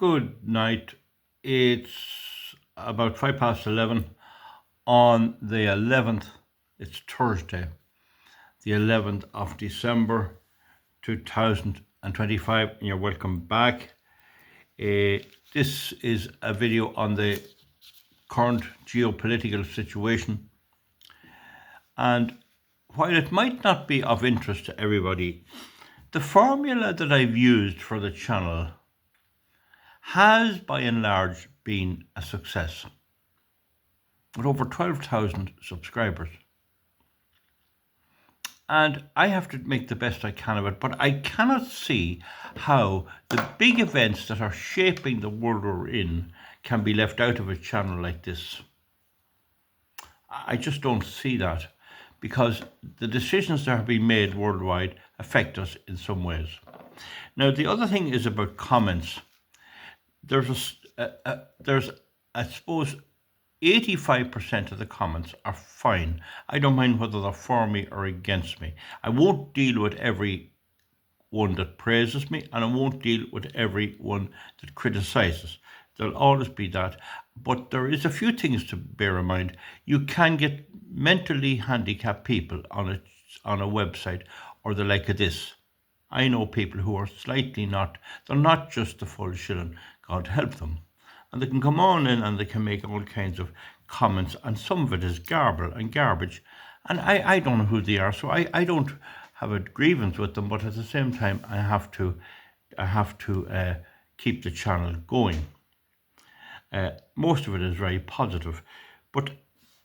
Good night. It's about 5 past 11 on the 11th. It's Thursday, the 11th of December 2025, and you're welcome back. This is a video on the current geopolitical situation, and while it might not be of interest to everybody, the formula that I've used for the channel has by and large been a success with over 12,000 subscribers. And I have to make the best I can of it, but I cannot see how the big events that are shaping the world we're in can be left out of a channel like this. I just don't see that, because the decisions that are being made worldwide affect us in some ways. Now, the other thing is about comments. There's, I suppose, 85% of the comments are fine. I don't mind whether they're for me or against me. I won't deal with every one that praises me, and I won't deal with every one that criticizes. There'll always be that. But there is a few things to bear in mind. You can get mentally handicapped people on a website or the like of this. I know people who are they're not just the full shilling, God help them. And they can come on in and they can make all kinds of comments, and some of it is garble and garbage. And I don't know who they are, so I don't have a grievance with them, but at the same time I have to keep the channel going. Most of it is very positive, but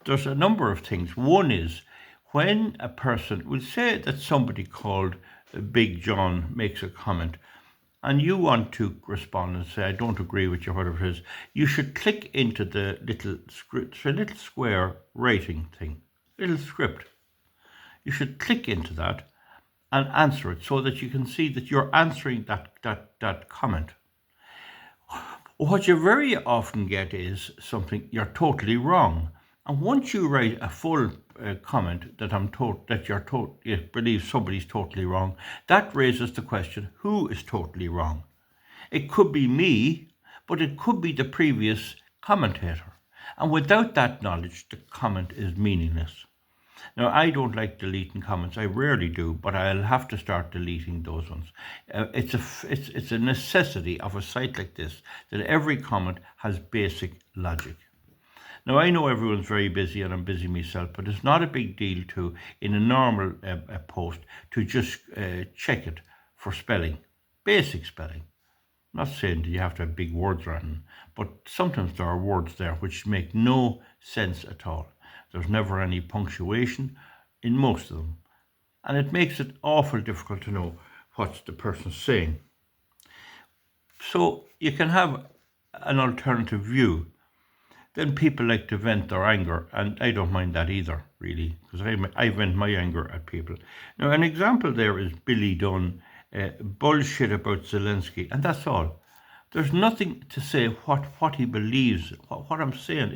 there's a number of things. One is when a person will say that somebody called Big John makes a comment, and you want to respond and say, I don't agree with you, whatever it is, you should click into the little script, a little square rating thing, little script. You should click into that and answer it so that you can see that you're answering that comment. What you very often get is something you're totally wrong. And once you write a full comment that you believe somebody's totally wrong, that raises the question, who is totally wrong? It could be me, but it could be the previous commentator. And without that knowledge, the comment is meaningless. Now, I don't like deleting comments. I rarely do, but I'll have to start deleting those ones. It's a necessity of a site like this that every comment has basic logic. Now, I know everyone's very busy, and I'm busy myself, but it's not a big deal to, in a normal post, to just check it for spelling, basic spelling. I'm not saying that you have to have big words written, but sometimes there are words there which make no sense at all. There's never any punctuation in most of them, and it makes it awful difficult to know what the person's saying. So you can have an alternative view. Then people like to vent their anger, and I don't mind that either, really, because I vent my anger at people. Now, an example there is Billy Dunn, bullshit about Zelensky, and that's all. There's nothing to say what he believes. What I'm saying,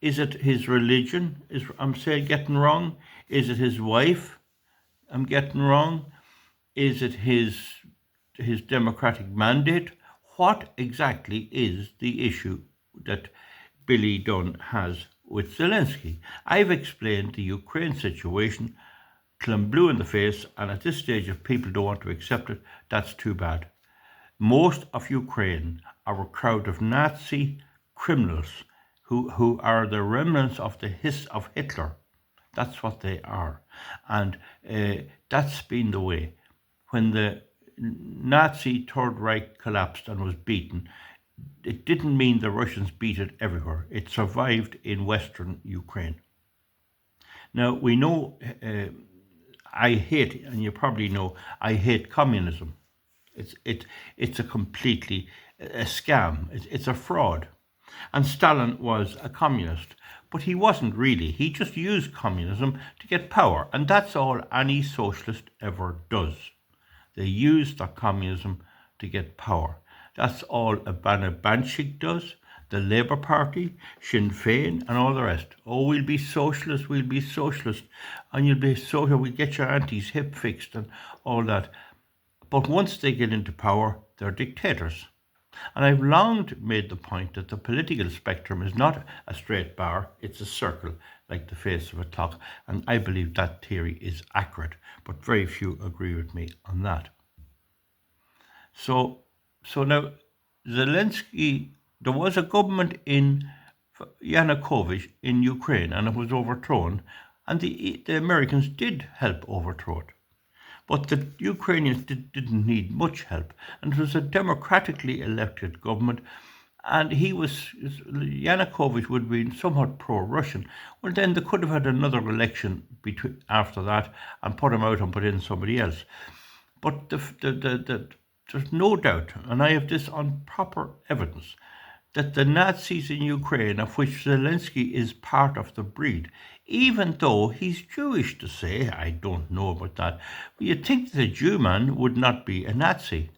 is it his religion? I'm saying getting wrong? Is it his wife? I'm getting wrong? Is it his democratic mandate? What exactly is the issue that Billy Dunn has with Zelensky? I've explained the Ukraine situation till I'm blue in the face, and at this stage, if people don't want to accept it, that's too bad. Most of Ukraine are a crowd of Nazi criminals who are the remnants of of Hitler. That's what they are. And that's been the way. When the Nazi Third Reich collapsed and was beaten, it didn't mean the Russians beat it everywhere. It survived in Western Ukraine. Now, we know, I hate, and you probably know, I hate communism. It's a completely a scam. It's a fraud. And Stalin was a communist, but he wasn't really. He just used communism to get power, and that's all any socialist ever does. They use their communism to get power. That's all Abana Banshik does, the Labour Party, Sinn Féin, and all the rest. Oh, we'll be socialist, and you'll be social, we'll get your aunties hip fixed and all that. But once they get into power, they're dictators. And I've long made the point that the political spectrum is not a straight bar, it's a circle, like the face of a clock. And I believe that theory is accurate, but very few agree with me on that. So, so now, Zelensky, there was a government in Yanukovych in Ukraine, and it was overthrown, and the Americans did help overthrow it. But the Ukrainians didn't need much help, and it was a democratically elected government, and Yanukovych would be somewhat pro-Russian. Well, then they could have had another election after that and put him out and put in somebody else. But there's no doubt, and I have this on proper evidence, that the Nazis in Ukraine, of which Zelensky is part of the breed, even though he's Jewish to say, I don't know about that, but you'd think that a Jew man would not be a Nazi.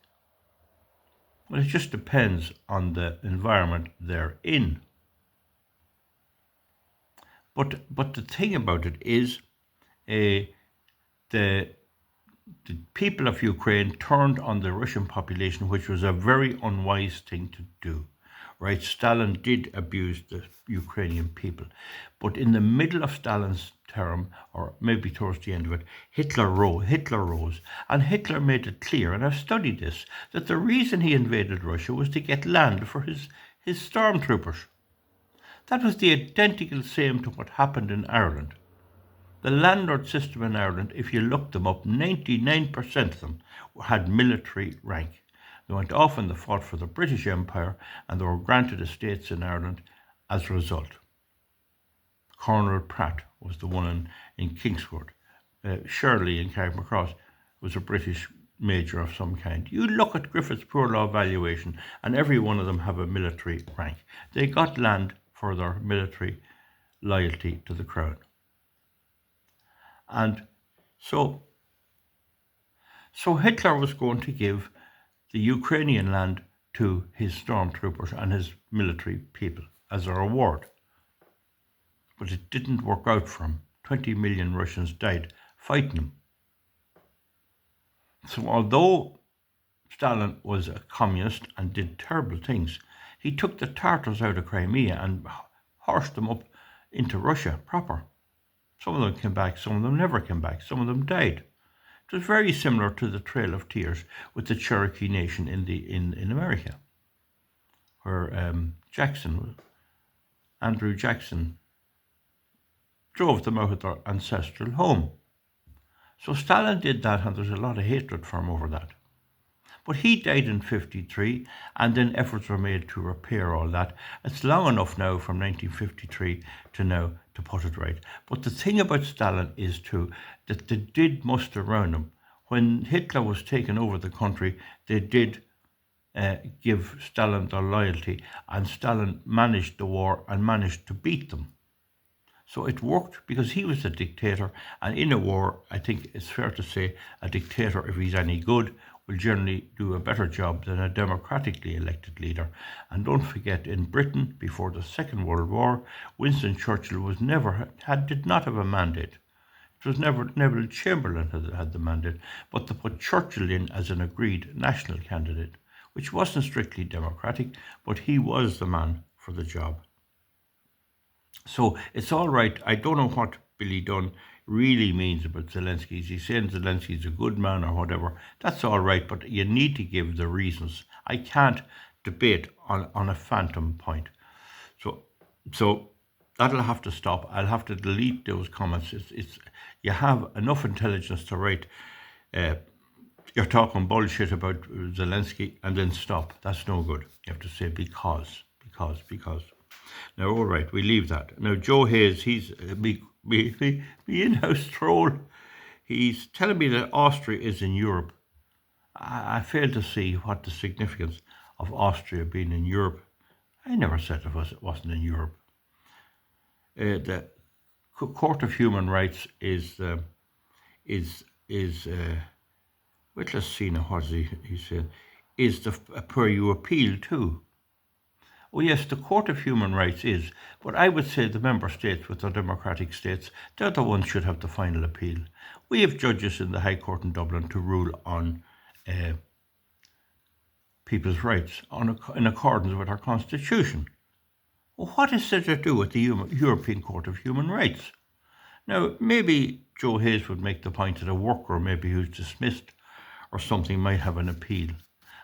Well, it just depends on the environment they're in. But the thing about it is, the people of Ukraine turned on the Russian population, which was a very unwise thing to do. Right, Stalin did abuse the Ukrainian people, but in the middle of Stalin's term, or maybe towards the end of it, Hitler rose, and Hitler made it clear, and I've studied this, that the reason he invaded Russia was to get land for his stormtroopers. That was the identical same to what happened in Ireland. The landlord system in Ireland, if you looked them up, 99% of them had military rank. They went off and they fought for the British Empire, and they were granted estates in Ireland as a result. Colonel Pratt was the one in Kingscourt. Shirley in Carrickmacross was a British major of some kind. You look at Griffith's Poor Law valuation, and every one of them have a military rank. They got land for their military loyalty to the crown. And so Hitler was going to give the Ukrainian land to his stormtroopers and his military people as a reward. But it didn't work out for him. 20 million Russians died fighting him. So although Stalin was a communist and did terrible things, he took the Tartars out of Crimea and horsed them up into Russia proper. Some of them came back, some of them never came back, some of them died. It was very similar to the Trail of Tears with the Cherokee Nation in America, where Andrew Jackson drove them out of their ancestral home. So Stalin did that, and there's a lot of hatred for him over that. But he died in 1953, and then efforts were made to repair all that. It's long enough now from 1953 to now to put it right. But the thing about Stalin is too that they did muster around him. When Hitler was taking over the country, they did give Stalin their loyalty, and Stalin managed the war and managed to beat them. So it worked because he was a dictator, and in a war, I think it's fair to say a dictator, if he's any good, will generally do a better job than a democratically elected leader. And don't forget, in Britain, before the Second World War, Winston Churchill did not have a mandate. It was never Neville Chamberlain had the mandate, but they put Churchill in as an agreed national candidate, which wasn't strictly democratic, but he was the man for the job. So it's all right. I don't know what Billy Dunn really means about Zelensky. Is he saying Zelensky's a good man or whatever? That's all right, but you need to give the reasons. I can't debate on a phantom point. So that'll have to stop. I'll have to delete those comments. It's you have enough intelligence to write you're talking bullshit about Zelensky and then stop. That's no good. You have to say because. Now, all right, we leave that. Now, Joe Hayes, he's me in-house troll. He's telling me that Austria is in Europe. I fail to see what the significance of Austria being in Europe. I never said it wasn't in Europe. The Court of Human Rights is wait, let's see now what he said, is where you appeal to. Oh yes, the Court of Human Rights is, but I would say the member states with their democratic states, they're the ones should have the final appeal. We have judges in the High Court in Dublin to rule on people's rights in accordance with our Constitution. Well, what is there to do with the European Court of Human Rights? Now, maybe Joe Hayes would make the point that a worker, maybe who's dismissed or something, might have an appeal.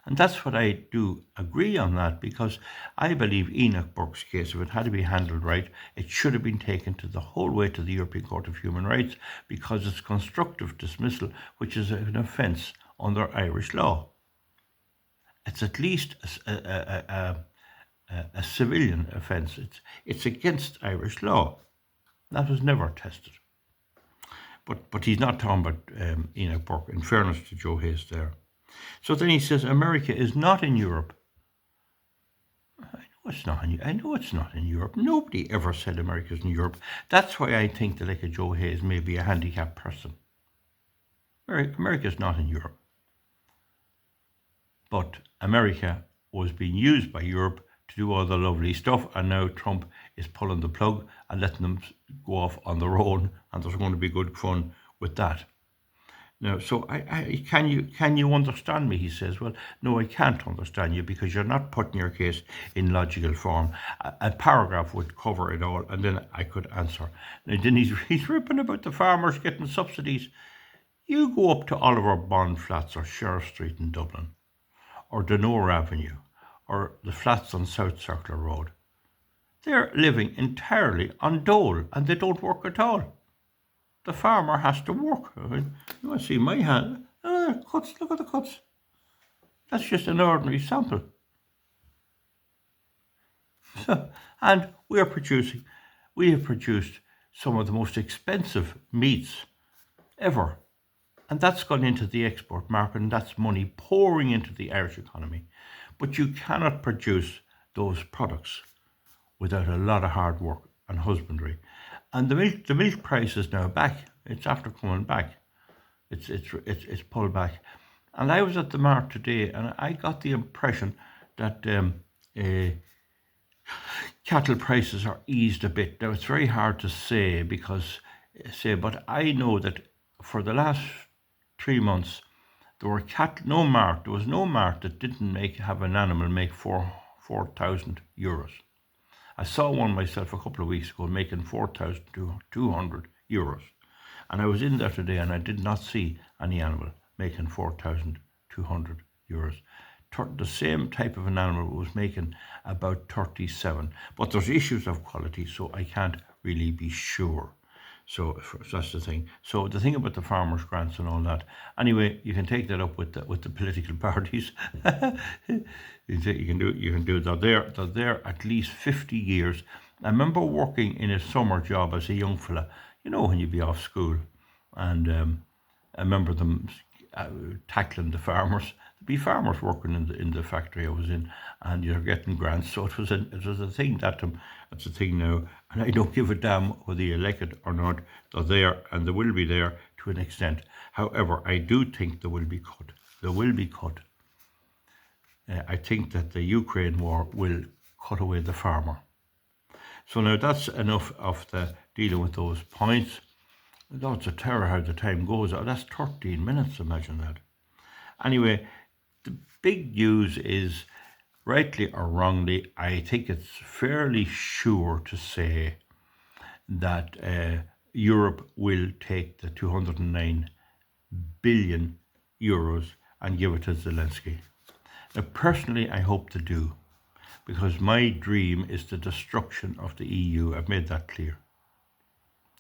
And that's what I do agree on that, because I believe Enoch Burke's case, if it had to be handled right, it should have been taken to the whole way to the European Court of Human Rights, because it's constructive dismissal, which is an offence under Irish law. It's at least a civilian offence. It's against Irish law. That was never tested. But he's not talking about Enoch Burke, in fairness to Joe Hayes there. So then he says America is not in Europe. I know it's not in Europe. Nobody ever said America's in Europe. That's why I think that like a Joe Hayes may be a handicapped person. America's not in Europe. But America was being used by Europe to do all the lovely stuff, and now Trump is pulling the plug and letting them go off on their own, and there's going to be good fun with that. Now, so can you understand me? He says, well, no, I can't understand you, because you're not putting your case in logical form. A paragraph would cover it all, and then I could answer. And then he's ripping about the farmers getting subsidies. You go up to Oliver Bond Flats or Sheriff Street in Dublin, or Donore Avenue, or the flats on South Circular Road. They're living entirely on dole, and they don't work at all. The farmer has to work. You want to see my hand? Oh, cuts. Look at the cuts. That's just an ordinary sample. So, and we have produced some of the most expensive meats ever. And that's gone into the export market, and that's money pouring into the Irish economy. But you cannot produce those products without a lot of hard work and husbandry. And the milk price is now back. It's after coming back. It's pulled back. And I was at the mart today, and I got the impression that cattle prices are eased a bit. Now, it's very hard to say, but I know that for the last 3 months, there was no mart that didn't have an animal make 4,000 euros. I saw one myself a couple of weeks ago making 4,200 euros. And I was in there today, and I did not see any animal making 4,200 euros. The same type of an animal was making about 37. But there's issues of quality, so I can't really be sure. So that's the thing. So the thing about the farmers' grants and all that. Anyway, you can take that up with the political parties. You can do it. They're there at least 50 years. I remember working in a summer job as a young fella. You know, when you'd be off school, and I remember them tackling the farmers. There'd be farmers working in the factory I was in, and you're getting grants. So it was a thing that it's a thing now, and I don't give a damn whether you're elected or not. They're there, and they will be there to an extent. However, I do think there will be cut. There will be cut. I think that the Ukraine war will cut away the farmer. So now that's enough of the dealing with those points. Oh, it's a terror how the time goes. Oh, that's 13 minutes, imagine that. Anyway, the big news is, rightly or wrongly, I think it's fairly sure to say that Europe will take the 209 billion euros and give it to Zelensky. Now, personally, I hope to do, because my dream is the destruction of the EU. I've made that clear.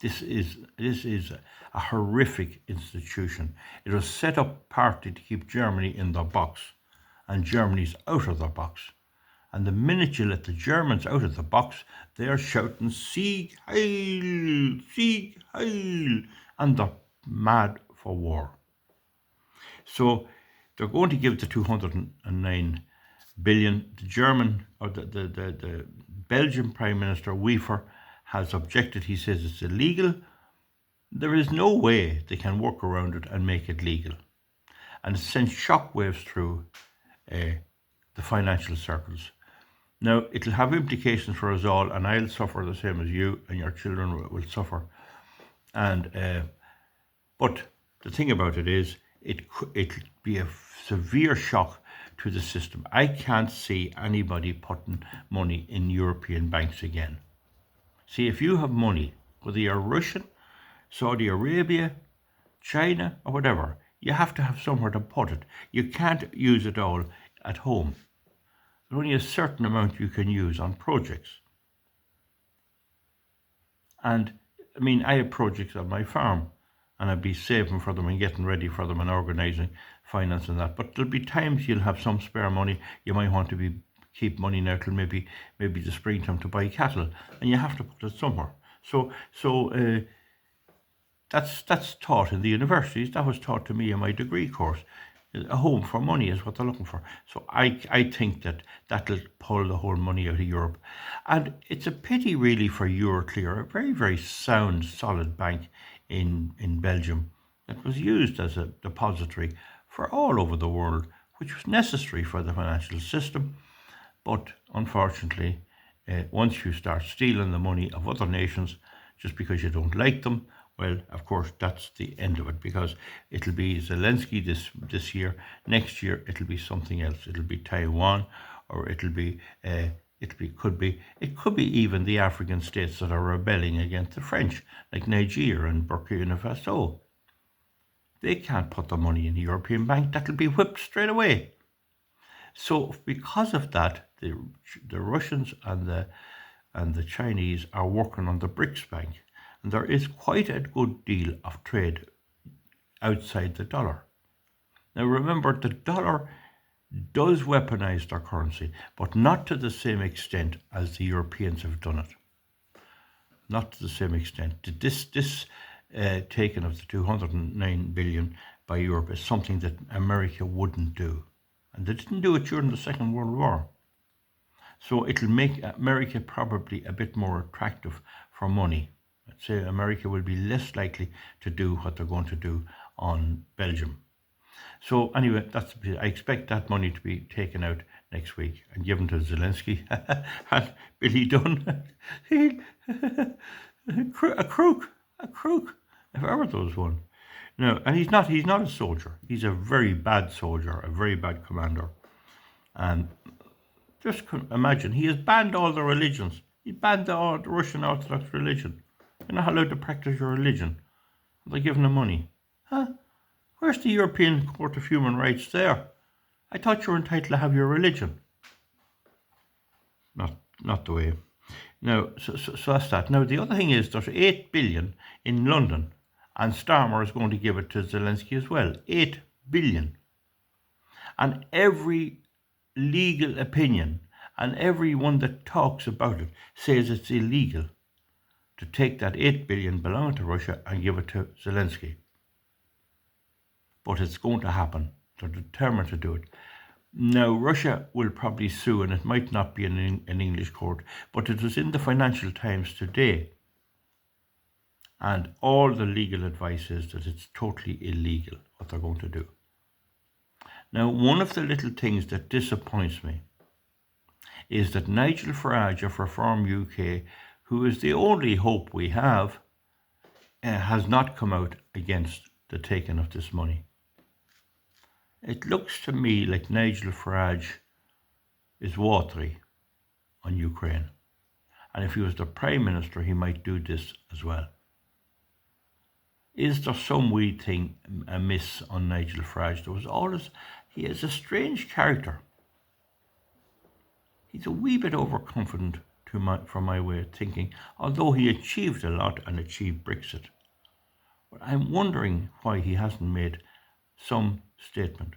This is a horrific institution. It was set up partly to keep Germany in their box, and Germany's out of their box. And the minute you let the Germans out of the box, they're shouting, Sieg Heil, Sieg Heil, and they're mad for war. So they're going to give the 209 billion. The German, or the Belgian Prime Minister, Wefer, has objected. He says it's illegal. There is no way they can work around it and make it legal. And it sends shockwaves through the financial circles. Now, it'll have implications for us all, and I'll suffer the same as you, and your children will suffer. And but the thing about it is, it'll be a severe shock to the system. I can't see anybody putting money in European banks again. See, if you have money, whether you're Russian, Saudi Arabia, China, or whatever, you have to have somewhere to put it. You can't use it all at home. There's only a certain amount you can use on projects. And I mean, I have projects on my farm, and I'd be saving for them and getting ready for them and organising finance and that. But there'll be times you'll have some spare money. You might want to keep money now till maybe the springtime to buy cattle, and you have to put it somewhere. So that's taught in the universities. That was taught to me in my degree course. A home for money is what they're looking for. So I think that'll pull the whole money out of Europe. And it's a pity really for Euroclear, a very, very sound, solid bank in Belgium that was used as a depository for all over the world, which was necessary for the financial system. But unfortunately, once you start stealing the money of other nations just because you don't like them, well, of course, that's the end of it, because it'll be Zelensky this year. Next year, it'll be something else. It'll be Taiwan, or it could be even the African states that are rebelling against the French, like Nigeria and Burkina Faso. They can't put the money in the European Bank. That'll be whipped straight away. So because of that, the Russians and the Chinese are working on the BRICS Bank. And there is quite a good deal of trade outside the dollar. Now remember, the dollar does weaponize their currency, but not to the same extent as the Europeans have done it. Not to the same extent. This taking of the 209 billion by Europe is something that America wouldn't do. And they didn't do it during the Second World War. So it'll make America probably a bit more attractive for money. I'd say America will be less likely to do what they're going to do on Belgium. So anyway, I expect that money to be taken out next week and given to Zelensky. And Billy Dunn, a crook, if ever there was one. No, and he's not a soldier. He's a very bad soldier, a very bad commander. And just imagine, he has banned all the religions. He banned the Russian Orthodox religion. You're not allowed to practice your religion. They're giving him money. Huh? Where's the European Court of Human Rights there? I thought you were entitled to have your religion. Not the way. Now, so that's that. Now, the other thing is there's 8 billion in London, and Starmer is going to give it to Zelensky as well. 8 billion. And every legal opinion and everyone that talks about it says it's illegal to take that 8 billion belonging to Russia and give it to Zelensky. But it's going to happen. They're determined to do it. Now, Russia will probably sue, and it might not be an English court, but it was in the Financial Times today. And all the legal advice is that it's totally illegal what they're going to do. Now, one of the little things that disappoints me is that Nigel Farage of Reform UK, who is the only hope we have, has not come out against the taking of this money. It looks to me like Nigel Farage is watery on Ukraine. And if he was the Prime Minister, he might do this as well. Is there some wee thing amiss on Nigel Farage? He is a strange character. He's a wee bit overconfident for my way of thinking, although he achieved a lot and achieved Brexit. But I'm wondering why he hasn't made some statement.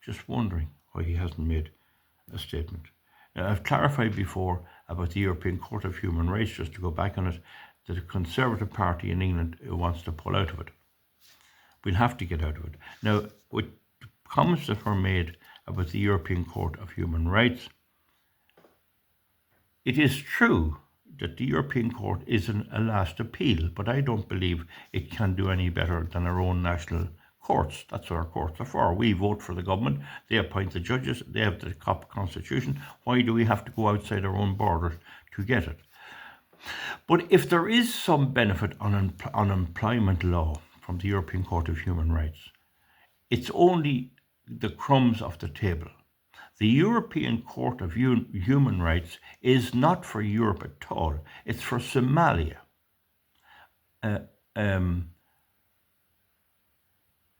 Just wondering why he hasn't made a statement. Now, I've clarified before about the European Court of Human Rights, just to go back on it, that the Conservative Party in England wants to pull out of it. We'll have to get out of it. Now, with comments that were made about the European Court of Human Rights, it is true that the European Court is a last appeal, but I don't believe it can do any better than our own national courts. That's what our courts are for. We vote for the government, they appoint the judges, they have the constitution. Why do we have to go outside our own borders to get it? But if there is some benefit on employment law from the European Court of Human Rights, it's only the crumbs of the table. The European Court of Human Rights is not for Europe at all. It's for Somalia,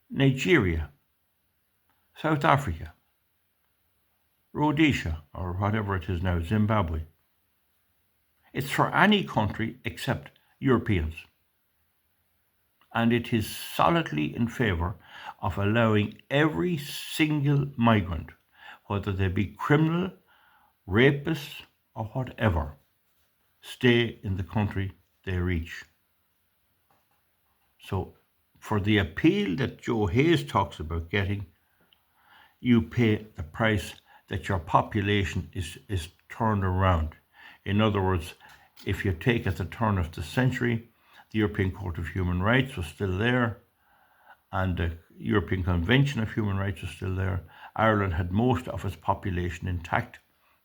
Nigeria, South Africa, Rhodesia, or whatever it is now, Zimbabwe. It's for any country except Europeans. And it is solidly in favour of allowing every single migrant, whether they be criminal, rapists, or whatever, stay in the country they reach. So, for the appeal that Joe Hayes talks about getting, you pay the price that your population is turned around. In other words, if you take at the turn of the century, the European Court of Human Rights was still there, and the European Convention of Human Rights was still there. Ireland had most of its population intact,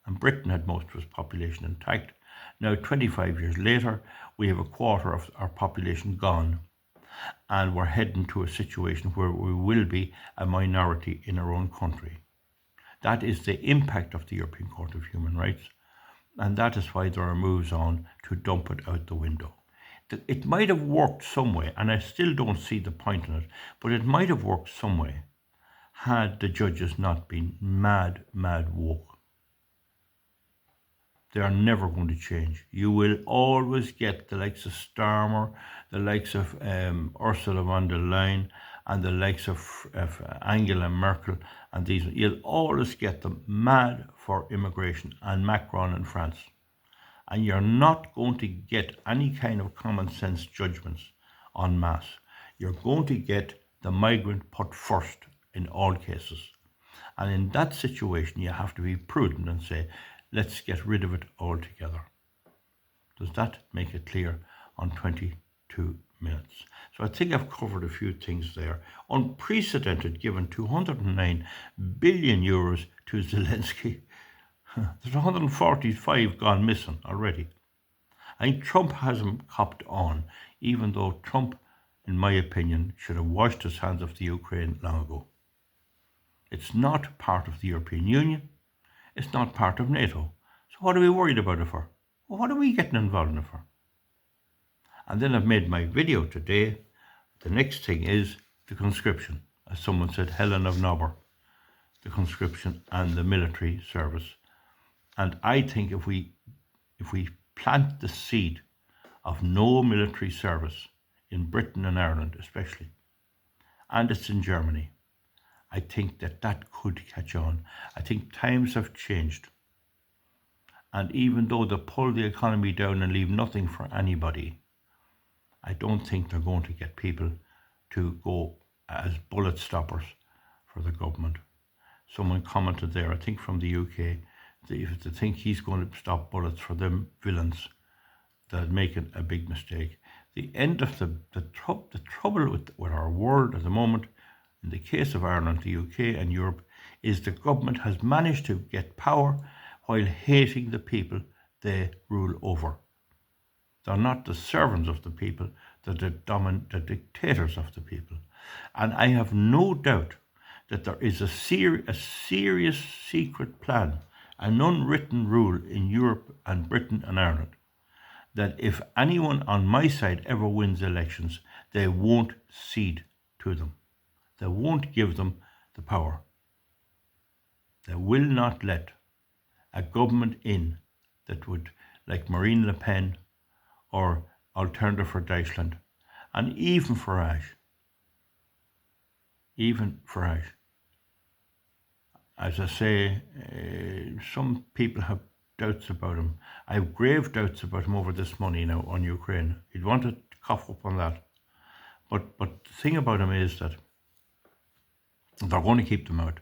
and Britain had most of its population intact. Now, 25 years later, we have a quarter of our population gone, and we're heading to a situation where we will be a minority in our own country. That is the impact of the European Court of Human Rights, and that is why there are moves on to dump it out the window. It might have worked some way, and I still don't see the point in it, but it might have worked some way had the judges not been mad woke. They are never going to change. You will always get the likes of Starmer, the likes of Ursula von der Leyen, and the likes of Angela Merkel, and these. You'll always get them mad for immigration, and Macron in France. And you're not going to get any kind of common sense judgments en masse. You're going to get the migrant put first in all cases. And in that situation, you have to be prudent and say, let's get rid of it altogether. Does that make it clear on 22 minutes? So I think I've covered a few things there. Unprecedented, given 209 billion euros to Zelensky. There's 145 gone missing already. I think Trump hasn't copped on, even though Trump, in my opinion, should have washed his hands of the Ukraine long ago. It's not part of the European Union. It's not part of NATO. So what are we worried about it for? Well, what are we getting involved in it for? And then I've made my video today. The next thing is the conscription. As someone said, Helen of Nobber. The conscription and the military service. And I think if we plant the seed of no military service in Britain and Ireland especially, and it's in Germany, I think that could catch on. I think times have changed. And even though they pull the economy down and leave nothing for anybody, I don't think they're going to get people to go as bullet stoppers for the government. Someone commented there, I think from the UK, if they think he's going to stop bullets for them villains, they're making a big mistake. The end of the trouble with our world at the moment, in the case of Ireland, the UK and Europe, is the government has managed to get power while hating the people they rule over. They're not the servants of the people, they're the dictators of the people. And I have no doubt that there is a serious secret plan, an unwritten rule in Europe and Britain and Ireland, that if anyone on my side ever wins elections, they won't cede to them. They won't give them the power. They will not let a government in that would, like Marine Le Pen or Alternative for Deutschland, and even Farage. As I say, some people have doubts about him. I have grave doubts about him over this money now on Ukraine. He'd want to cough up on that. But the thing about him is that they're going to keep them out.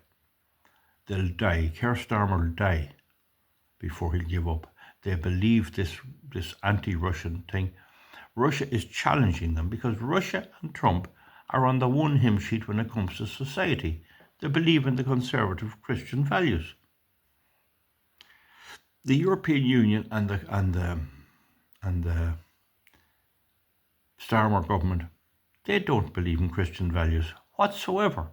They'll die. Keir Starmer will die before he'll give up. They believe this anti-Russian thing. Russia is challenging them because Russia and Trump are on the one hymn sheet when it comes to society. They believe in the conservative Christian values. The European Union and the Starmer government, they don't believe in Christian values whatsoever.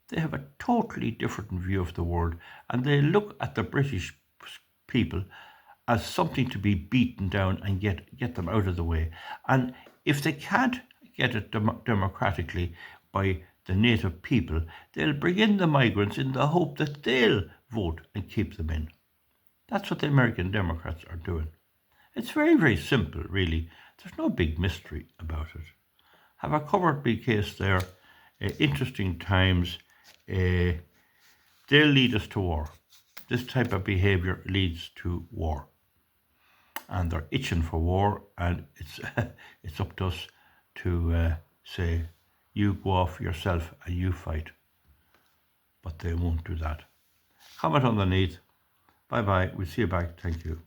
They have a totally different view of the world, and they look at the British people as something to be beaten down and get them out of the way. And if they can't get it democratically by the native people, they'll bring in the migrants in the hope that they'll vote and keep them in. That's what the American Democrats are doing. It's very, very simple, really. There's no big mystery about it. Have a covered big case there. Interesting times. They'll lead us to war. This type of behaviour leads to war. And they're itching for war, and it's up to us to say, you go off yourself and you fight. But they won't do that. Comment underneath. Bye bye. We'll see you back. Thank you.